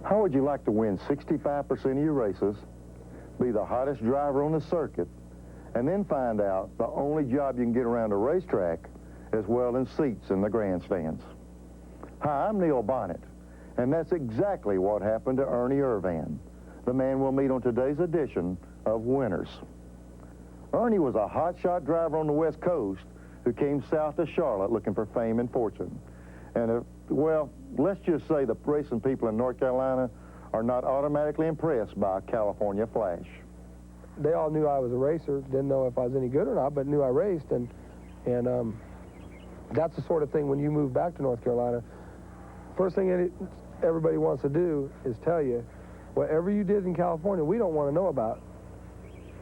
How would you like to win 65% of your races, be the hottest driver on the circuit, and then find out the only job you can get around a racetrack is welding seats in the grandstands? Hi, I'm Neil Bonnett, and that's exactly what happened to Ernie Irvan, the man we'll meet on today's edition of Winners. Ernie was a hotshot driver on the West Coast who came south to Charlotte looking for fame and fortune. And, well, let's just say the racing people in North Carolina are not automatically impressed by a California flash. They all knew I was a racer, didn't know if I was any good or not, but knew I raced, and that's the sort of thing when you move back to North Carolina, first thing everybody wants to do is tell you, whatever you did in California, we don't want to know about.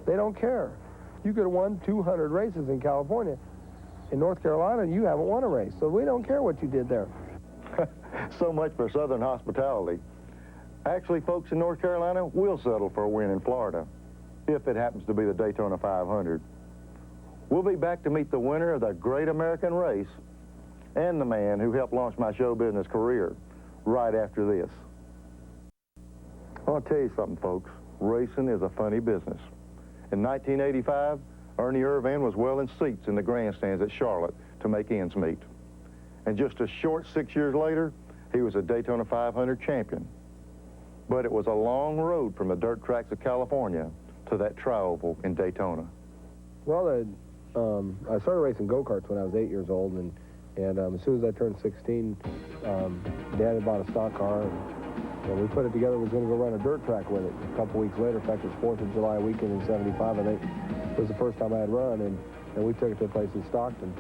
They don't care. You could have won 200 races in California. In North Carolina, you haven't won a race, so we don't care what you did there. So much for Southern hospitality. Actually, folks in North Carolina will settle for a win in Florida, if it happens to be the Daytona 500. We'll be back to meet the winner of the Great American Race and the man who helped launch my show business career right after this. I'll tell you something, folks. Racing is a funny business. In 1985, Ernie Irvan was welding seats in the grandstands at Charlotte to make ends meet. And just a short 6 years later, he was a Daytona 500 champion. But it was a long road from the dirt tracks of California to that tri-oval in Daytona. Well, I started racing go-karts when I was 8 years old, and as soon as I turned 16, Dad had bought a stock car, and we put it together. Was going to go run a dirt track with it. A couple weeks later, in fact, it was 4th of July weekend in '75, I think. It was the first time I had run, and we took it to a place in Stockton,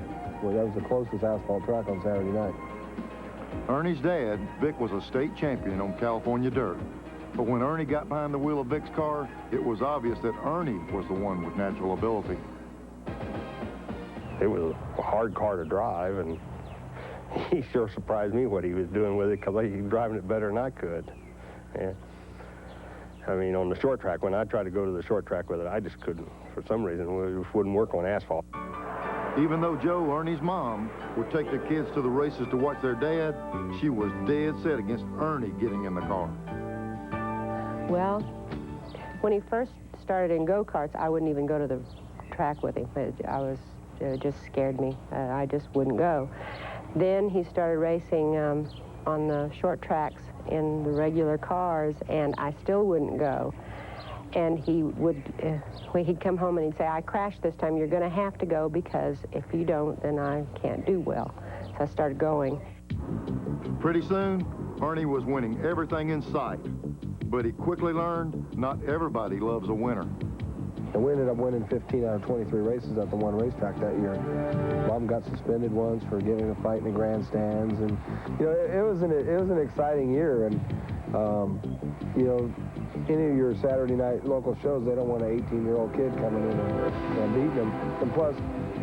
where that was the closest asphalt track on Saturday night. Ernie's dad, Vic, was a state champion on California dirt. But when Ernie got behind the wheel of Vic's car, it was obvious that Ernie was the one with natural ability. It was a hard car to drive, and he sure surprised me what he was doing with it, because he was driving it better than I could. Yeah. I mean, on the short track, when I tried to go to the short track with it, I just couldn't. For some reason, it just wouldn't work on asphalt. Even though Joe, Ernie's mom, would take the kids to the races to watch their dad, she was dead set against Ernie getting in the car. Well, when he first started in go-karts, I wouldn't even go to the track with him. It just scared me. I just wouldn't go. Then he started racing on the short tracks in the regular cars, and I still wouldn't go. And he would, when he'd come home and he'd say, I crashed this time, you're going to have to go, because if you don't, then I can't do well. So I started going. Pretty soon, Ernie was winning everything in sight. But he quickly learned not everybody loves a winner. And we ended up winning 15 out of 23 races at the one racetrack that year. Mom got suspended once for giving a fight in the grandstands, and you know, it was an exciting year. And you know, any of your Saturday night local shows, they don't want an 18-year-old kid coming in and beating them. And plus,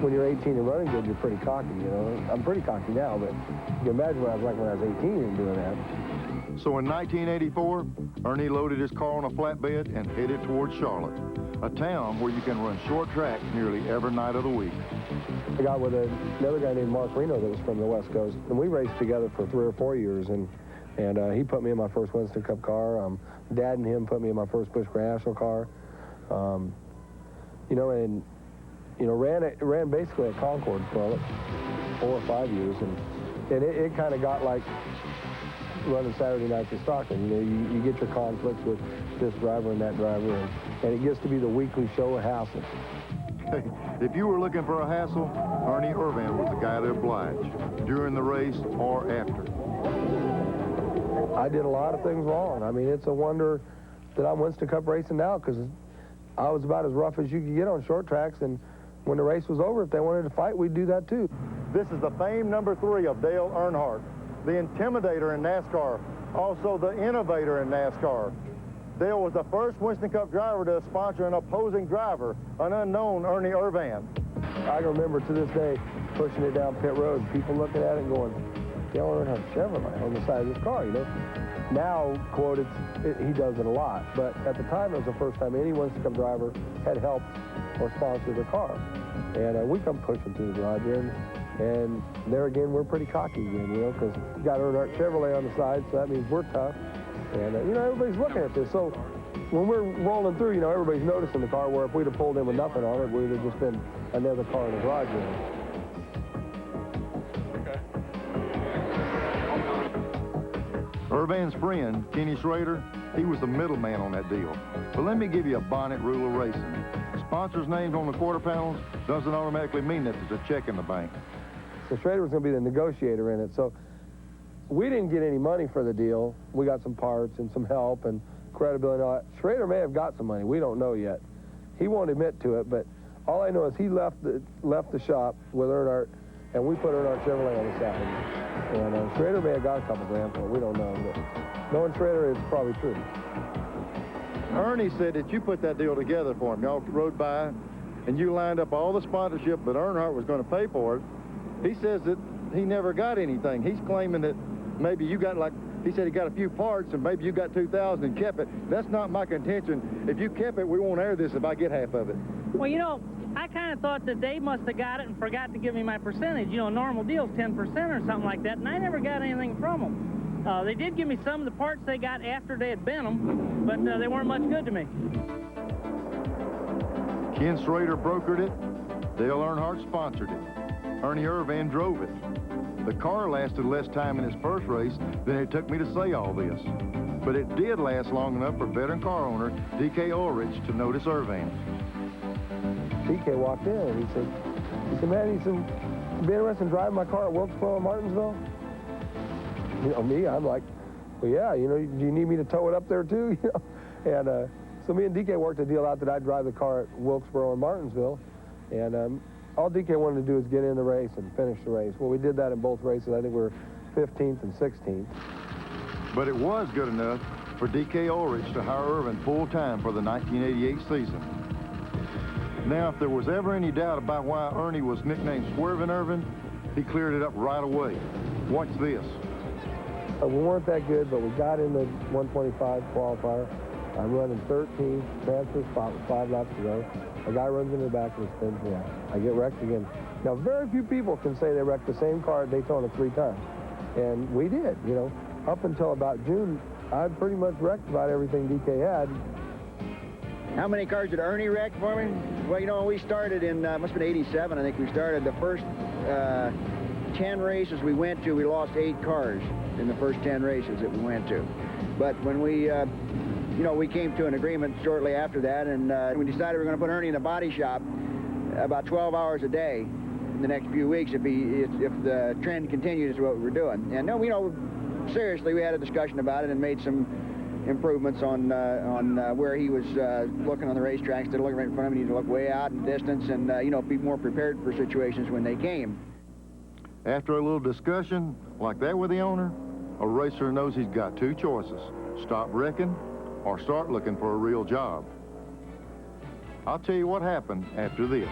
when you're 18 and running good, you're pretty cocky. You know, I'm pretty cocky now, but you can imagine what I was like when I was 18 and doing that. So in 1984, Ernie loaded his car on a flatbed and headed towards Charlotte, a town where you can run short track nearly every night of the week. I got with another guy named Mark Reno that was from the West Coast, and we raced together for 3 or 4 years, and he put me in my first Winston Cup car. Dad and him put me in my first Busch Grand National car. You know, and you know, ran basically at Concord for like 4 or 5 years, and it kind of got like running Saturday nights in Stockton. You know, you get your conflicts with this driver and that driver, and it gets to be the weekly show of hassle. Hey, if you were looking for a hassle, Ernie Irvan was the guy to oblige, during the race or after. I did a lot of things wrong. I mean, it's a wonder that I'm Winston Cup racing now, because I was about as rough as you could get on short tracks, and when the race was over, if they wanted to fight, we'd do that too. This is the famed number 3 of Dale Earnhardt, the intimidator in NASCAR, also the innovator in NASCAR. Dale was the first Winston Cup driver to sponsor an opposing driver, an unknown Ernie Irvan. I can remember to this day pushing it down pit road, people looking at it and going, Dale Earnhardt Chevrolet on the side of this car, you know. Now, quote, he does it a lot, but at the time it was the first time any Winston Cup driver had helped or sponsored a car. And we come pushing through the garage here, and there again, we're pretty cocky again, you know, because we got Earnhardt Chevrolet on the side, so that means we're tough. And, you know, everybody's looking at this. So when we're rolling through, you know, everybody's noticing the car, where if we'd have pulled in with nothing on it, we'd have just been another car in the garage. Irvan's friend, Kenny Schrader, he was the middleman on that deal. But let me give you a Bonnett rule of racing. Sponsors' names on the quarter panels doesn't automatically mean that there's a check in the bank. So Schrader was going to be the negotiator in it. So we didn't get any money for the deal. We got some parts and some help and credibility and all that. Schrader may have got some money. We don't know yet. He won't admit to it, but all I know is he left the shop with Earnhardt, and we put Earnhardt Chevrolet on the side. And Schrader may have got a couple grand for it. We don't know. But knowing Schrader, it's probably true. Ernie said that you put that deal together for him. Y'all rode by, and you lined up all the sponsorship, but Earnhardt was going to pay for it. He says that he never got anything. He's claiming that maybe you got, like, he said he got a few parts, and maybe you got 2,000 and kept it. That's not my contention. If you kept it, we won't air this if I get half of it. Well, you know, I kind of thought that they must have got it and forgot to give me my percentage. You know, normal deal's 10% or something like that, and I never got anything from them. They did give me some of the parts they got after they had bent them, but they weren't much good to me. Ken Schrader brokered it. Dale Earnhardt sponsored it. Ernie Irvan drove it. The car lasted less time in his first race than it took me to say all this. But it did last long enough for veteran car owner D.K. Ulrich to notice Irvan. D.K. walked in and he said, man, you be interested in driving my car at Wilkesboro or Martinsville? You know, me, I'm like, well, yeah, you know, do you need me to tow it up there too? You know? And so me and D.K. worked a deal out that I'd drive the car at Wilkesboro or Martinsville. And all D.K. wanted to do is get in the race and finish the race. Well, we did that in both races. I think we were 15th and 16th. But it was good enough for D.K. Ulrich to hire Irvan full-time for the 1988 season. Now, if there was ever any doubt about why Ernie was nicknamed Swervin' Irvan, he cleared it up right away. Watch this. We weren't that good, but we got in the 125 qualifier. I'm running 13th, transfer spot with 5 laps to go. A guy runs into the back and spins me out. I get wrecked again. Now, very few people can say they wrecked the same car at Daytona 3 times. And we did, you know. Up until about June, I'd pretty much wrecked about everything DK had. How many cars did Ernie wreck for me? Well, you know, we started in, must have been 87, I think we started. The first 10 races we went to, we lost 8 cars in the first 10 races that we went to. But when we, you know, we came to an agreement shortly after that, and we decided we were going to put Ernie in the body shop about 12 hours a day in the next few weeks if the trend continued is what we were doing. And no, you know, seriously, we had a discussion about it and made some improvements on where he was looking on the racetrack. Instead of looking right in front of him, he needed to look way out in distance and, you know, be more prepared for situations when they came. After a little discussion like that with the owner, a racer knows he's got 2 choices: stop wrecking or start looking for a real job. I'll tell you what happened after this.